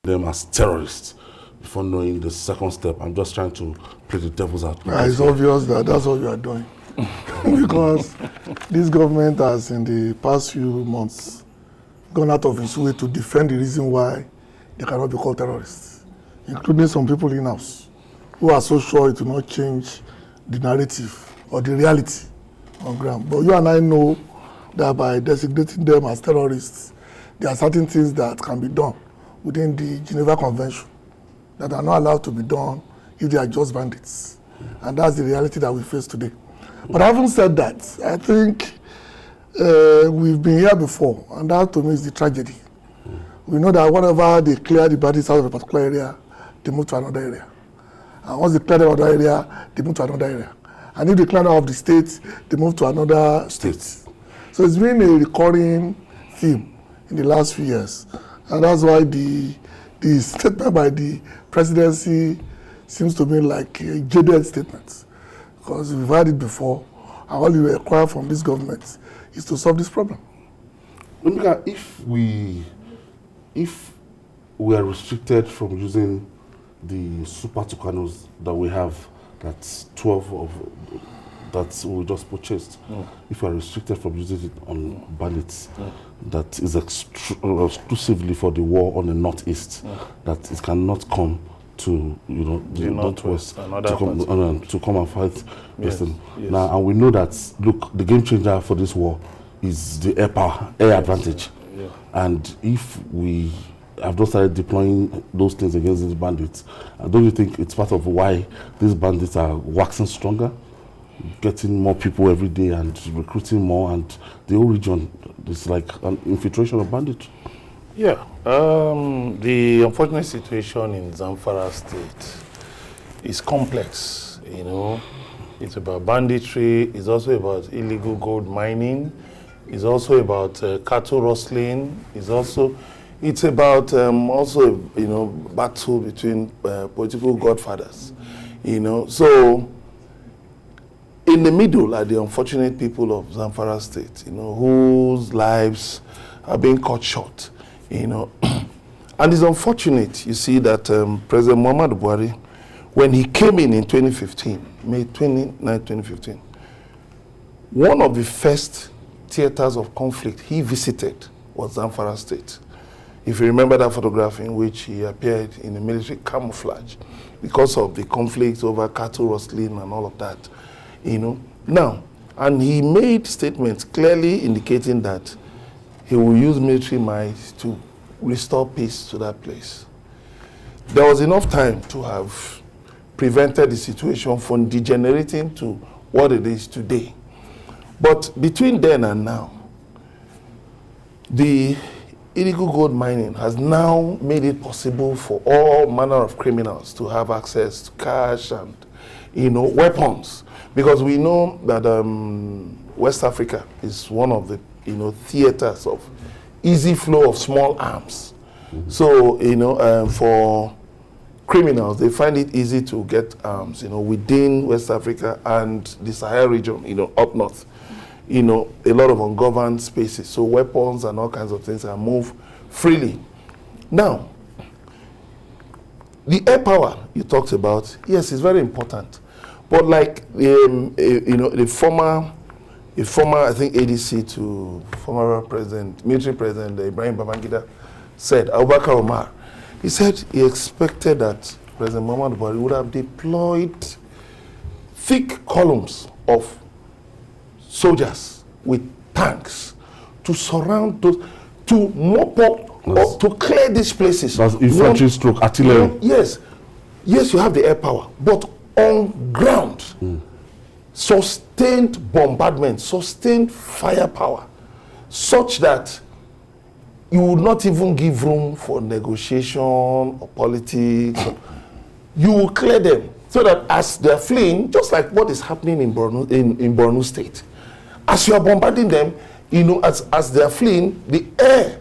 them as terrorists before knowing the second step. I'm just trying to play the devil's advocate. It's obvious that that's what you are doing. Because this government has, in the past few months, gone out of its way to defend the reason why they cannot be called terrorists, including some people in-house who are so sure it will not change the narrative or the reality on ground. But you and I know that by designating them as terrorists, there are certain things that can be done within the Geneva Convention that are not allowed to be done if they are just bandits. And that's the reality that we face today. But having said that, I think we've been here before, and that to me is the tragedy. We know that whenever they clear the bandits out of a particular area, they move to another area. And once they clear them out of that area, they move to another area. And if they clear out of the state, they move to another state. So it's been a recurring theme in the last few years. And that's why the statement by the presidency seems to me like a jaded statement. Because we've had it before, and all we require from this government is to solve this problem. If we are restricted from using the super tucanos that we have, that's 12 of that we just purchased, if we are restricted from using it on bandits, that is exclusively for the war on the northeast, that it cannot come to the northwest to come and fight. Yes. Now, and we know that, look, the game changer for this war is the air advantage. Yeah. And if we have not started deploying those things against these bandits, don't you think it's part of why these bandits are waxing stronger, getting more people every day and recruiting more, and the whole region is like an infiltration of bandits? Yeah, the unfortunate situation in Zamfara state is complex, It's about banditry, it's also about illegal gold mining, it's also about cattle rustling, it's about battle between political godfathers, So, in the middle are the unfortunate people of Zamfara state, whose lives are being cut short. And it's unfortunate, you see, that President Muhammadu Buhari, when he came in 2015, May 29, 2015, one of the first theaters of conflict he visited was Zamfara state. If you remember that photograph in which he appeared in a military camouflage because of the conflict over cattle rustling and all of that, Now, and he made statements clearly indicating that he will use military might to restore peace to that place. There was enough time to have prevented the situation from degenerating to what it is today. But between then and now, the illegal gold mining has now made it possible for all manner of criminals to have access to cash and, weapons. Because we know that West Africa is one of the, theaters of easy flow of small arms. So, for criminals, they find it easy to get arms, within West Africa and the Sahel region, up north. A lot of ungoverned spaces. So weapons and all kinds of things can move freely. Now, the air power you talked about, yes, it's very important. But like, the former, I think, ADC to former military president Ibrahim Babangida said, Abubakar Omar, he said he expected that President Muhammadu Buhari would have deployed thick columns of soldiers with tanks to surround those, to mop up, or to clear these places. That's infantry stroke artillery. Yes, you have the air power, but on ground, sustained bombardment, sustained firepower, such that you would not even give room for negotiation or politics. You will clear them so that as they're fleeing, just like what is happening in Borno State, as you are bombarding them, as they're fleeing, the air,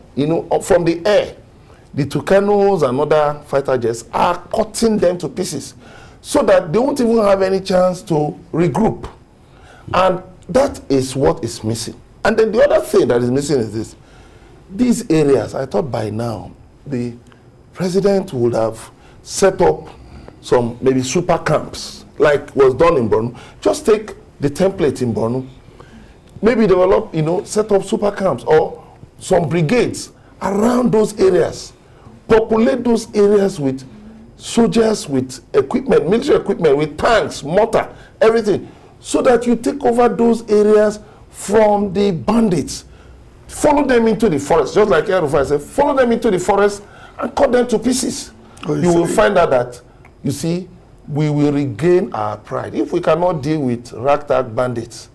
from the air, the Tucanos and other fighter jets are cutting them to pieces so that they won't even have any chance to regroup. And that is what is missing. And then the other thing that is missing is this. These areas, I thought by now, the President would have set up some maybe super camps, like was done in Borno. Just take the template in Borno. Maybe develop, set up super camps or some brigades around those areas. Populate those areas with soldiers, with equipment, military equipment, with tanks, mortar, everything, so that you take over those areas from the bandits. Follow them into the forest, just like Erufai said, follow them into the forest and cut them to pieces. You will find out that, you see, we will regain our pride. If we cannot deal with ragtag bandits,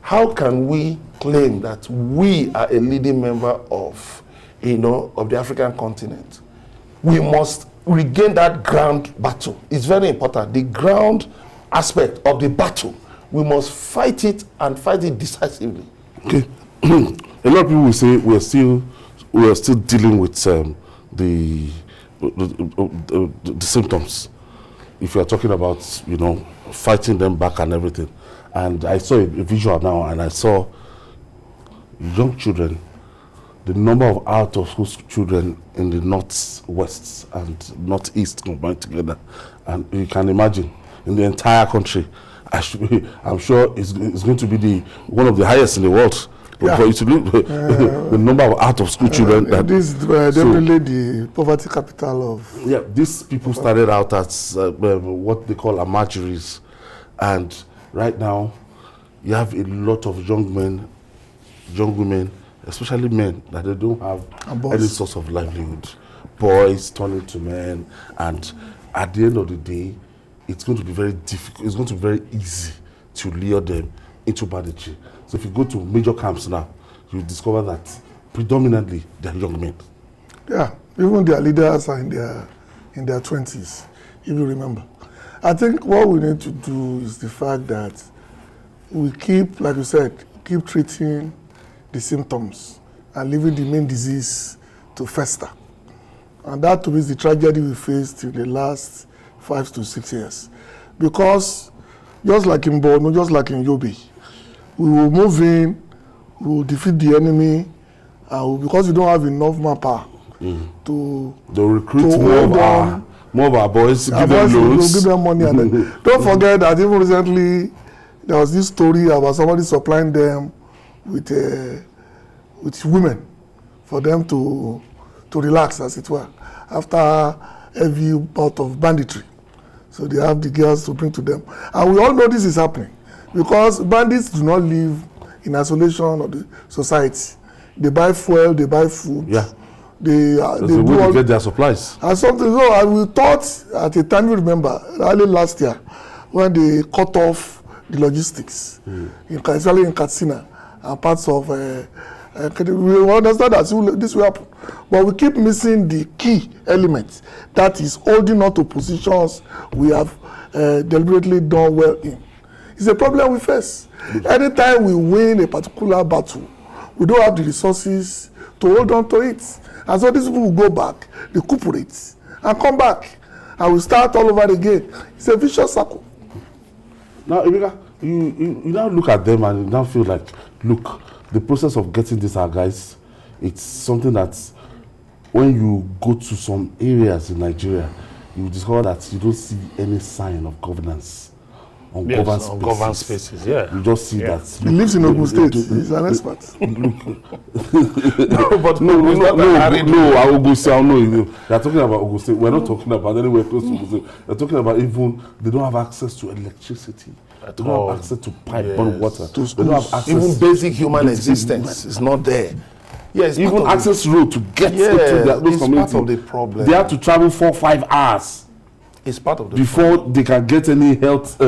how can we claim that we are a leading member of, of the African continent? We must regain that ground battle. It's very important. The ground aspect of the battle, we must fight it and fight it decisively. Okay. A lot of people will say we are still dealing with the symptoms. If you are talking about fighting them back and everything, and I saw a visual now, and I saw young children, the number of out of school children in the northwest and northeast combined together, and you can imagine in the entire country, I'm sure it's going to be one of the highest in the world. Yeah. For you to look the number of out of school children. This is definitely the poverty capital of. Yeah, these people started out as what they call amajuris, and right now you have a lot of young men, young women, especially men, that they don't have any source of livelihood. Boys turning to men, and at the end of the day, it's going to be very difficult. It's going to be very easy to lure them into banditry. So if you go to major camps now, you discover that predominantly they're young men. Yeah, even their leaders are in their 20s, if you remember. I think what we need to do is the fact that we keep, like you said, keep treating the symptoms and leaving the main disease to fester. And that to me is the tragedy we faced in the last 5 to 6 years. Because just like in Borno, just like in Yobe, we will move in, we will defeat the enemy, because we don't have enough manpower to recruit more of our boys, give them loans. We'll give them money. And then, don't forget that even recently, there was this story about somebody supplying them with women for them to relax, as it were, after every bout of banditry. So they have the girls to bring to them. And we all know this is happening because bandits do not live in isolation of the society. They buy fuel, they buy food. Yeah. They get their supplies. And something, and we thought at a time, you remember, early last year, when they cut off the logistics, especially in Katsina and parts of, we understand that this will happen. But we keep missing the key element that is holding on to positions we have deliberately done well in. It's a problem we face. Anytime we win a particular battle, we don't have the resources to hold on to it. And so these people will go back, recuperate, and come back. And we start all over again. It's a vicious circle. Now, Emeka, you now look at them and you now feel like, look, the process of getting these guys, it's something that when you go to some areas in Nigeria, you discover that you don't see any sign of governance. Governed spaces. Yeah. You just see that. He lives in Ogun State. He's an expert. No, Ogun State. No, they're talking about Ogun State. We're not talking about anywhere close to Ogun State. They're talking about even they don't have access to electricity. They don't have access to pipe water. To they don't have access. Even basic human existence is not there. Yes, even access road to get to those communities. Part of the problem. They have to travel 4-5 hours. It's part of the before problem. They can get any health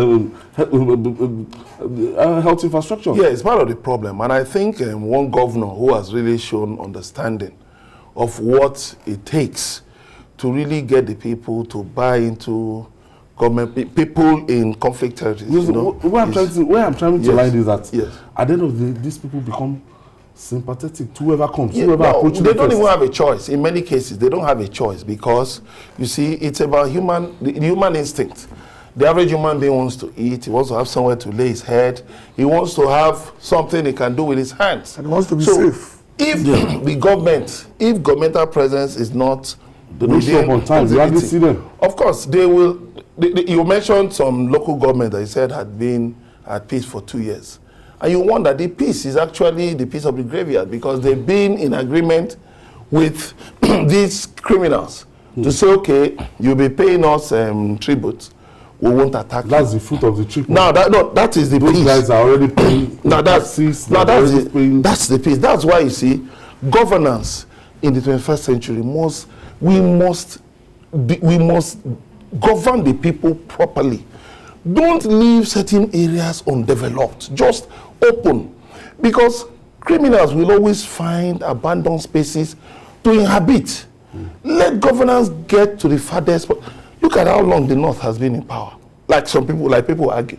infrastructure. Yeah, it's part of the problem. And I think one governor who has really shown understanding of what it takes to really get the people to buy into government, people in conflict territories. Where I'm trying to line is that at the end of the day, these people become sympathetic to whoever comes, whoever approaches. They don't even have a choice. In many cases, they don't have a choice because, you see, it's about the human instinct. The average human being wants to eat. He wants to have somewhere to lay his head. He wants to have something he can do with his hands. And he wants to be safe. if the government, if governmental presence is not they don't show up on time, you hardly see them. Of course, they will. You mentioned some local government that you said had been at peace for 2 years. And you wonder, the peace is actually the peace of the graveyard, because they've been in agreement with these criminals to say, okay, you'll be paying us tribute. We won't attack you. That's the fruit of the trip. Now, that is the Those peace. guys are already paying. That's the peace. That's why you see, governance in the 21st century we must govern the people properly. Don't leave certain areas undeveloped. Just open, because criminals will always find abandoned spaces to inhabit. Let governance get to the farthest. Look at how long the North has been in power. Like people argue.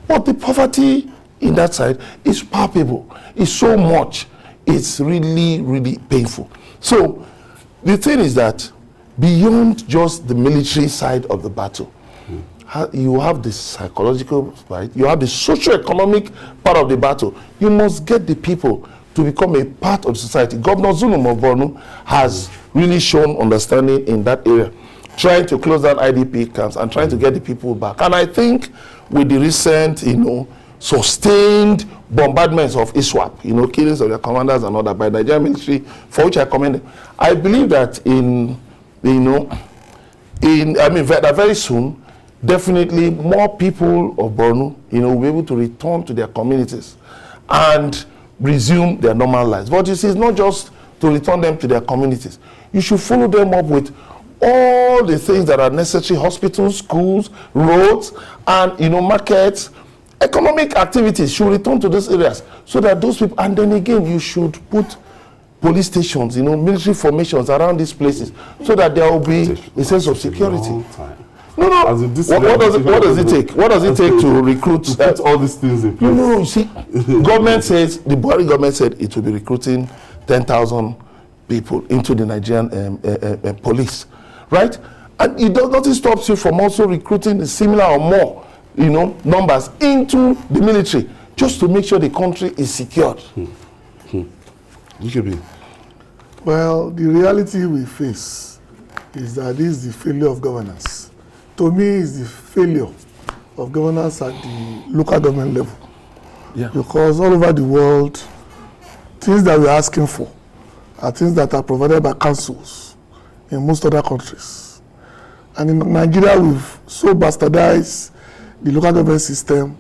But the poverty in that side is palpable. It's so much. It's really, really painful. So the thing is that beyond just the military side of the battle, you have the psychological side, you have the socio-economic part of the battle. You must get the people to become a part of society. Governor Zulum of Borno has really shown understanding in that area, trying to close down IDP camps and trying to get the people back. And I think with the recent, sustained bombardments of ISWAP, killings of their commanders and all that by the Nigerian military, for which I commend them, I believe that that very soon, definitely more people of Borno, will be able to return to their communities and resume their normal lives. But you see, it's not just to return them to their communities. You should follow them up with all the things that are necessary: hospitals, schools, roads, and markets. Economic activities should return to those areas so that those people, and then again, you should put police stations, military formations around these places so that there will be a sense of security. No. What does it take? What does it take to recruit? To put all these things in place. No. You see, the Buhari government said it will be recruiting 10,000 people into the Nigerian police, right? And nothing stops you from also recruiting a similar or more, numbers into the military, just to make sure the country is secured. Well, the reality we face is that this is the failure of governance. To me, it's the failure of governance at the local government level. Yeah. Because all over the world, things that we're asking for are things that are provided by councils in most other countries. And in Nigeria, we've so bastardized the local government system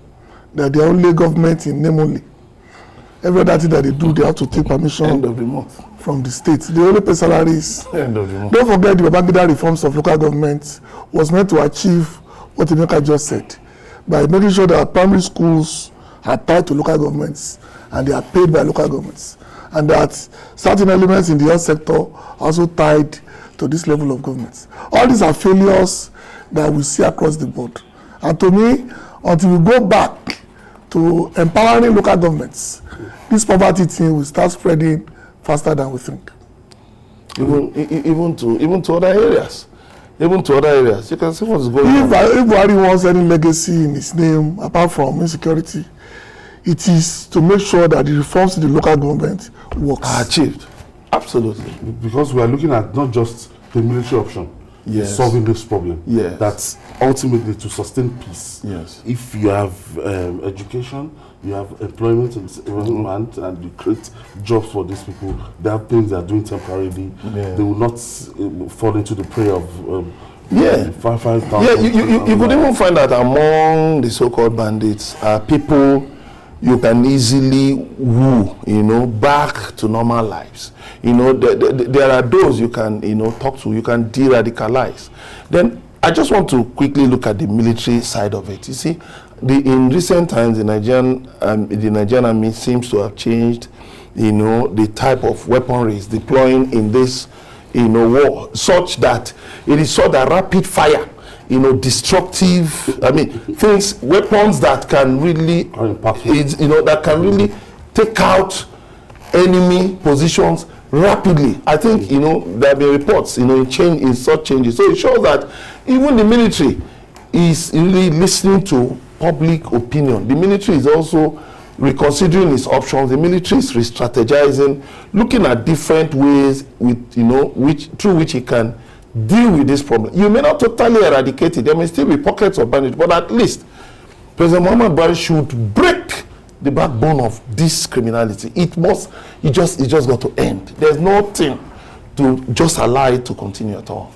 that they're only government in name only. Every other thing that they do, they have to take permission End of the month. From the state. They only pay salaries. End of the month. Don't forget the Babangida reforms of local government was meant to achieve what Emeka just said, by making sure that primary schools are tied to local governments and they are paid by local governments, and that certain elements in the health sector are also tied to this level of government. All these are failures that we see across the board. And to me, until we go back to empowering local governments, this poverty thing will start spreading faster than we think. Even to other areas. Even to other areas. You can see what's going on. If Buhari wants any legacy in his name, apart from insecurity, it is to make sure that the reforms in the local government works. Are achieved. Absolutely. Because we are looking at not just the military option, yes, solving this problem. Yes. That's ultimately to sustain peace. Yes. If you have education, you have employment and you create jobs for these people, they have things they are doing temporarily. Yeah. They will not fall into the prey of 5,000. Yeah, you could even find that among the so-called bandits are people you can easily woo, back to normal lives. There are those you can, talk to, you can de-radicalize. Then I just want to quickly look at the military side of it. You see, in recent times, the Nigerian army seems to have changed, the type of weaponry is deploying in this, war, such that it is sort of rapid fire, destructive, things, weapons that can really, that can really take out enemy positions rapidly. I think, there have been reports, in such changes. So it shows that even the military is really listening to public opinion. The military is also reconsidering his options. The military is re-strategizing, looking at different ways through which he can deal with this problem. You may not totally eradicate it. There may still be pockets of bandits, but at least President Muhammad Buhari should break the backbone of this criminality. It just got to end. There's nothing to just allow it to continue at all.